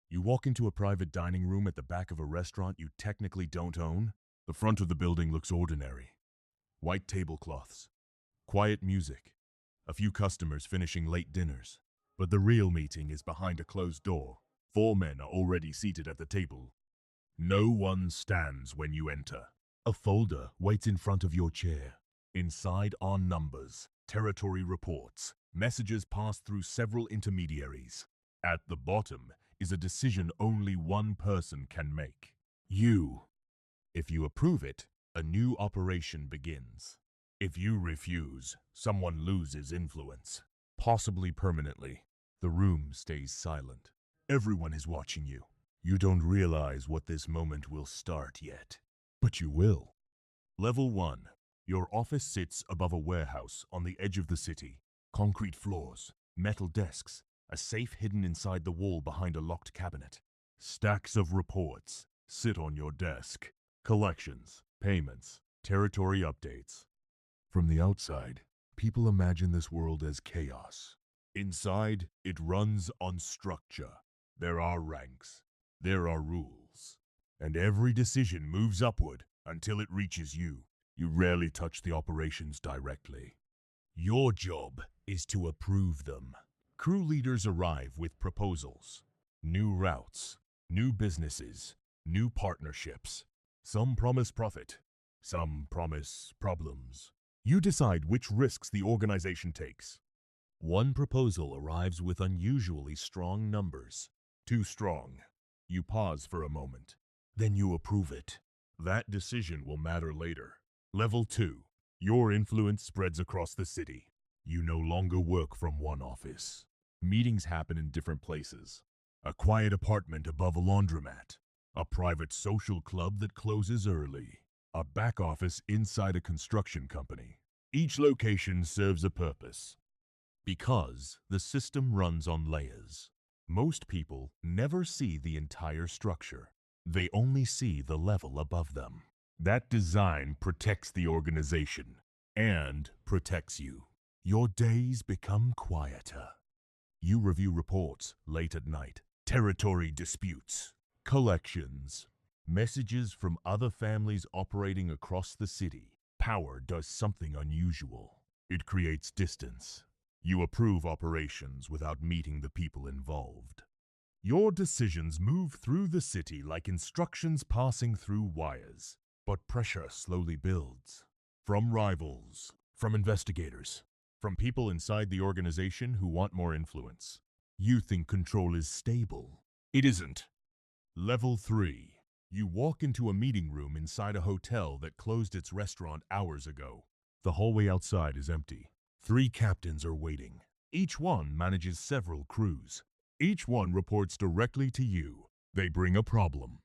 You walk into a private dining room at the back of a restaurant you technically don't own. The front of the building looks ordinary. White tablecloths, quiet music, a few customers finishing late dinners. But the real meeting is behind a closed door. 4 men are already seated at the table. No one stands when you enter. A folder waits in front of your chair. Inside are numbers, territory reports, messages passed through several intermediaries. At the bottom is a decision only one person can make. You. If you approve it, a new operation begins. If you refuse, someone loses influence, possibly permanently. The room stays silent. Everyone is watching you. You don't realize what this moment will start yet, but you will. Level 1. Your office sits above a warehouse on the edge of the city. Concrete floors, metal desks, a safe hidden inside the wall behind a locked cabinet. Stacks of reports sit on your desk. Collections, payments, territory updates. From the outside, people imagine this world as chaos. Inside, it runs on structure. There are ranks. There are rules. And every decision moves upward until it reaches you. You rarely touch the operations directly. Your job is to approve them. Crew leaders arrive with proposals. New routes, new businesses, new partnerships. Some promise profit. Some promise problems. You decide which risks the organization takes. One proposal arrives with unusually strong numbers. Too strong. You pause for a moment. Then you approve it. That decision will matter later. Level 2. Your influence spreads across the city. You no longer work from one office. Meetings happen in different places. A quiet apartment above a laundromat. A private social club that closes early. A back office inside a construction company. Each location serves a purpose. Because the system runs on layers. Most people never see the entire structure. They only see the level above them. That design protects the organization and protects you. Your days become quieter. You review reports late at night, territory disputes, collections, messages from other families operating across the city. Power does something unusual. It creates distance. You approve operations without meeting the people involved. Your decisions move through the city like instructions passing through wires. But pressure slowly builds. From rivals, from investigators, from people inside the organization who want more influence. You think control is stable. It isn't. Level 3. You walk into a meeting room inside a hotel that closed its restaurant hours ago. The hallway outside is empty. 3 captains are waiting. Each one manages several crews. Each one reports directly to you. They bring a problem.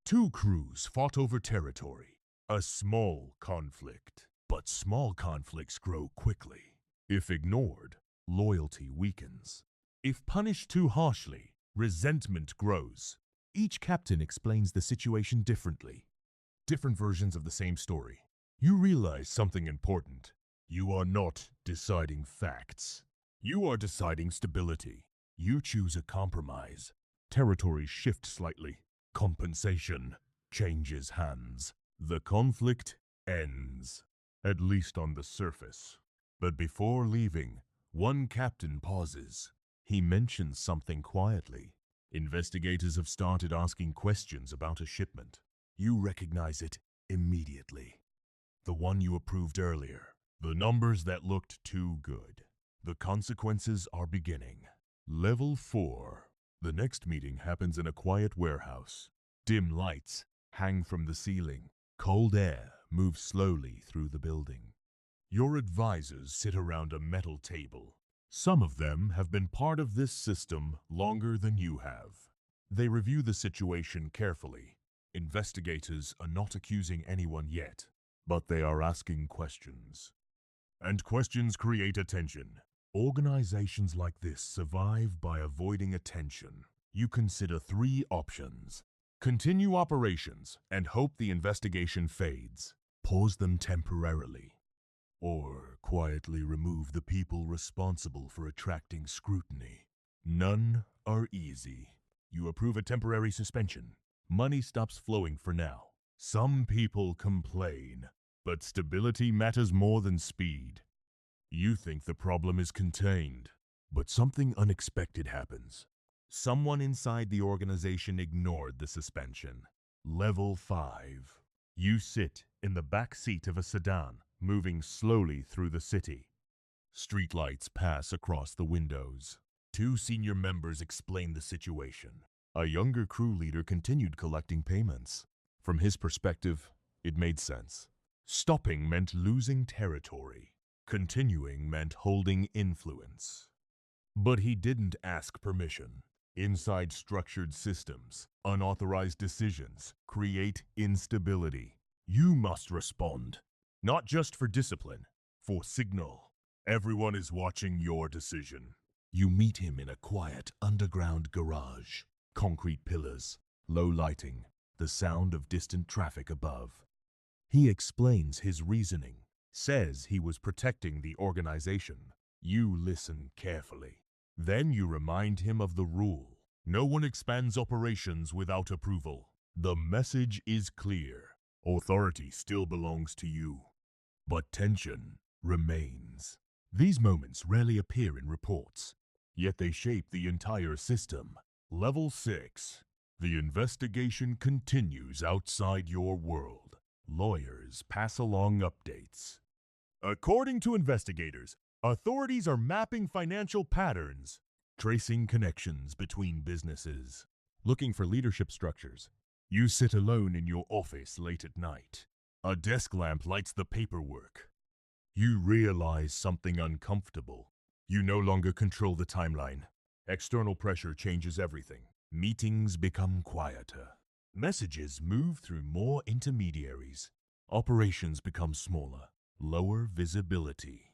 2 crews fought over territory. A small conflict. But small conflicts grow quickly. If ignored, loyalty weakens. If punished too harshly, resentment grows. Each captain explains the situation differently. Different versions of the same story. You realize something important. You are not deciding facts. You are deciding stability. You choose a compromise. Territories shift slightly. Compensation changes hands. The conflict ends, at least on the surface. But before leaving, one captain pauses. He mentions something quietly. Investigators have started asking questions about a shipment. You recognize it immediately. The one you approved earlier. The numbers that looked too good. The consequences are beginning. Level 4. The next meeting happens in a quiet warehouse. Dim lights hang from the ceiling. Cold air moves slowly through the building. Your advisors sit around a metal table. Some of them have been part of this system longer than you have. They review the situation carefully. Investigators are not accusing anyone yet, but they are asking questions. And questions create attention. Organizations like this survive by avoiding attention. You consider 3 options. Continue operations and hope the investigation fades. Pause them temporarily. Or quietly remove the people responsible for attracting scrutiny. None are easy. You approve a temporary suspension. Money stops flowing for now. Some people complain, but stability matters more than speed. You think the problem is contained, but something unexpected happens. Someone inside the organization ignored the suspension. Level 5. You sit in the back seat of a sedan, moving slowly through the city. Streetlights pass across the windows. Two senior members explain the situation. A younger crew leader continued collecting payments. From his perspective, it made sense. Stopping meant losing territory. Continuing meant holding influence. But he didn't ask permission. Inside structured systems, unauthorized decisions create instability. You must respond, not just for discipline, for signal. Everyone is watching your decision. You meet him in a quiet underground garage. Concrete pillars, low lighting, the sound of distant traffic above. He explains his reasoning, says he was protecting the organization. You listen carefully. Then you remind him of the rule. No one expands operations without approval. The message is clear. Authority still belongs to you, but tension remains. These moments rarely appear in reports, yet they shape the entire system. Level 6. The investigation continues outside your world. Lawyers pass along updates. According to investigators, authorities are mapping financial patterns, tracing connections between businesses, looking for leadership structures. You sit alone in your office late at night. A desk lamp lights the paperwork. You realize something uncomfortable. You no longer control the timeline. External pressure changes everything. Meetings become quieter. Messages move through more intermediaries. Operations become smaller, lower visibility.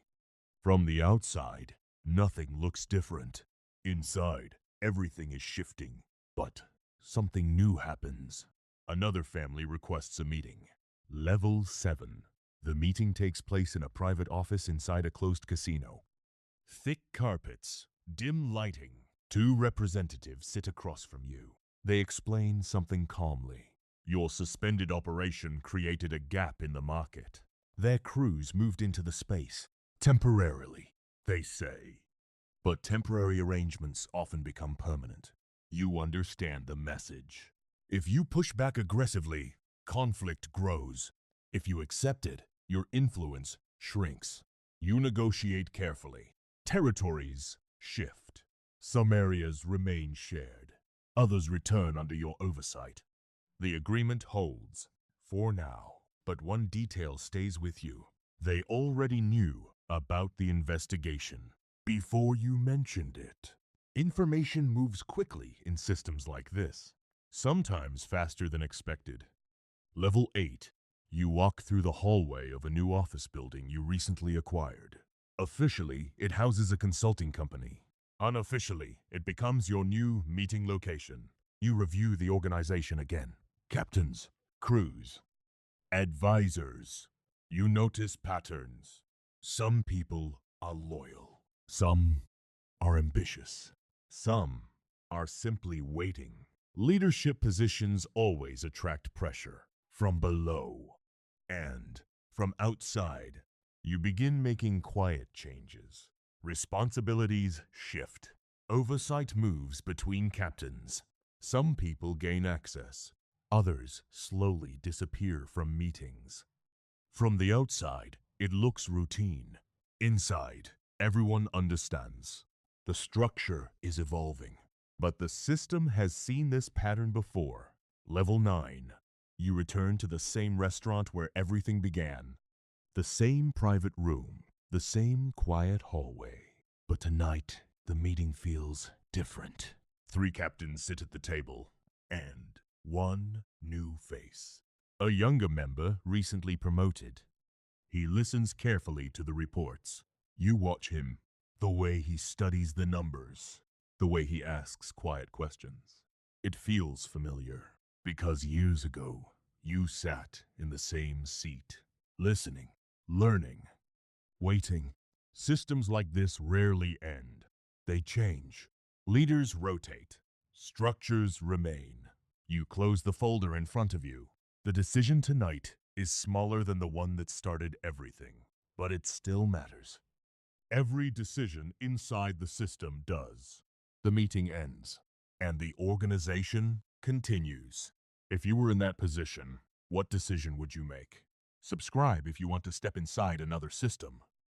From the outside, nothing looks different. Inside, everything is shifting. But something new happens. Another family requests a meeting. Level 7. The meeting takes place in a private office inside a closed casino. Thick carpets, dim lighting. Two representatives sit across from you. They explain something calmly. Your suspended operation created a gap in the market. Their crews moved into the space. Temporarily, they say. But temporary arrangements often become permanent. You understand the message. If you push back aggressively, conflict grows. If you accept it, your influence shrinks. You negotiate carefully. Territories shift. Some areas remain shared. Others return under your oversight. The agreement holds, for now. But one detail stays with you. They already knew about the investigation before you mentioned it. Information moves quickly in systems like this, sometimes faster than expected. Level 8. You walk through the hallway of a new office building you recently acquired. Officially, it houses a consulting company. Unofficially, it becomes your new meeting location. You review the organization again. Captains, crews, advisors. You notice patterns. Some people are loyal. Some are ambitious. Some are simply waiting. Leadership positions always attract pressure from below and from outside. You begin making quiet changes. Responsibilities shift. Oversight moves between captains. Some people gain access. Others slowly disappear from meetings. From the outside, it looks routine. Inside, everyone understands. The structure is evolving. But the system has seen this pattern before. Level 9. You return to the same restaurant where everything began. The same private room. The same quiet hallway. But tonight, the meeting feels different. 3 captains sit at the table, and one new face. A younger member recently promoted. He listens carefully to the reports. You watch him, the way he studies the numbers, the way he asks quiet questions. It feels familiar, because years ago, you sat in the same seat, listening, learning, waiting. Systems like this rarely end. They change. Leaders rotate. Structures remain. You close the folder in front of you. The decision tonight is smaller than the one that started everything, but it still matters. Every decision inside the system does. The meeting ends, and the organization continues. If you were in that position, what decision would you make? Subscribe if you want to step inside another system.